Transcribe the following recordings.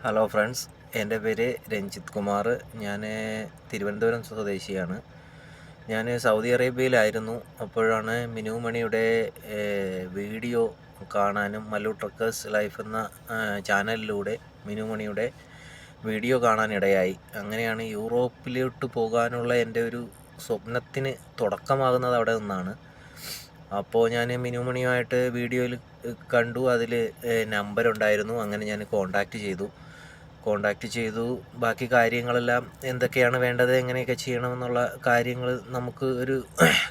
Hello friends, എൻ്റെ പേര് രഞ്ജിത്ത് കുമാർ. ഞാൻ തിരുവനന്തപുരം സ്വദേശിയാണ്. ഞാൻ സൗദി അറേബ്യയിലായിരുന്നു. അപ്പോഴാണ് മിനു മണിയുടെ വീഡിയോ കാണാനും മല്ലു ട്രക്കേഴ്സ് ലൈഫ് എന്ന ചാനലിലൂടെ മിനു മണിയുടെ വീഡിയോ കാണാനിടയായി. അങ്ങനെയാണ് യൂറോപ്പിലോട്ട് പോകാനുള്ള എൻ്റെ ഒരു സ്വപ്നത്തിന് തുടക്കമാകുന്നത് അവിടെ നിന്നാണ്. അപ്പോൾ ഞാൻ മിനുമണിയുമായിട്ട് വീഡിയോയിൽ കണ്ടു, അതിൽ നമ്പറുണ്ടായിരുന്നു. അങ്ങനെ ഞാൻ കോണ്ടാക്റ്റ് ചെയ്തു. ബാക്കി കാര്യങ്ങളെല്ലാം എന്തൊക്കെയാണ് വേണ്ടത്, എങ്ങനെയൊക്കെ ചെയ്യണമെന്നുള്ള കാര്യങ്ങൾ നമുക്ക് ഒരു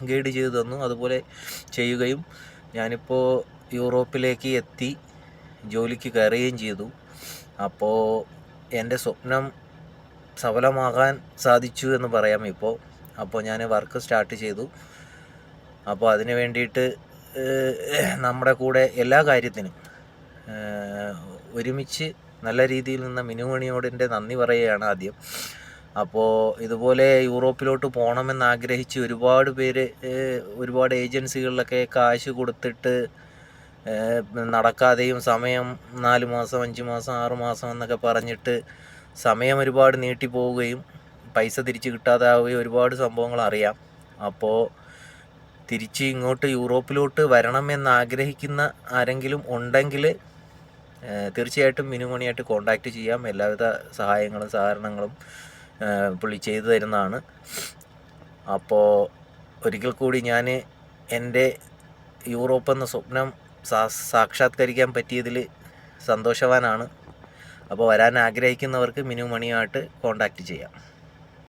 ഗൈഡ് ചെയ്തു തന്നു. അതുപോലെ ചെയ്യുകയും ഞാനിപ്പോൾ യൂറോപ്പിലേക്ക് എത്തി ജോലിക്ക് കയറുകയും ചെയ്തു. അപ്പോൾ എൻ്റെ സ്വപ്നം സഫലമാകാൻ സാധിച്ചു എന്ന് പറയാം ഇപ്പോൾ. അപ്പോൾ ഞാൻ വർക്ക് സ്റ്റാർട്ട് ചെയ്തു. അപ്പോൾ അതിന് വേണ്ടിയിട്ട് നമ്മുടെ കൂടെ എല്ലാ കാര്യത്തിനും ഒരുമിച്ച് നല്ല രീതിയിൽ നിന്ന മിനുമണിയോട് എൻ്റെ നന്ദി പറയുകയാണ് ആദ്യം. അപ്പോൾ ഇതുപോലെ യൂറോപ്പിലോട്ട് പോകണമെന്ന് ആഗ്രഹിച്ച് ഒരുപാട് ഏജൻസികളിലൊക്കെ കാശ് കൊടുത്തിട്ട് നടക്കാതെയും സമയം 4 മാസം 5 മാസം 6 മാസം എന്നൊക്കെ പറഞ്ഞിട്ട് സമയം ഒരുപാട് നീട്ടിപ്പോവുകയും പൈസ തിരിച്ച് കിട്ടാതാവുകയും ഒരുപാട് സംഭവങ്ങൾ അറിയാം. അപ്പോൾ തിരിച്ച് ഇങ്ങോട്ട് യൂറോപ്പിലോട്ട് വരണമെന്ന് ആഗ്രഹിക്കുന്ന ആരെങ്കിലും ഉണ്ടെങ്കിൽ തീർച്ചയായിട്ടും മിനുമണിയായിട്ട് കോണ്ടാക്റ്റ് ചെയ്യാം. എല്ലാവിധ സഹായങ്ങളും സഹകരണങ്ങളും പുള്ളി ചെയ്തു തരുന്നതാണ്. അപ്പോൾ ഒരിക്കൽ കൂടി ഞാൻ എൻ്റെ യൂറോപ്പ് എന്ന സ്വപ്നം സാക്ഷാത്കരിക്കാൻ പറ്റിയതിൽ സന്തോഷവാനാണ്. അപ്പോൾ വരാൻ ആഗ്രഹിക്കുന്നവർക്ക് മിനുമണിയായിട്ട് കോണ്ടാക്റ്റ് ചെയ്യാം.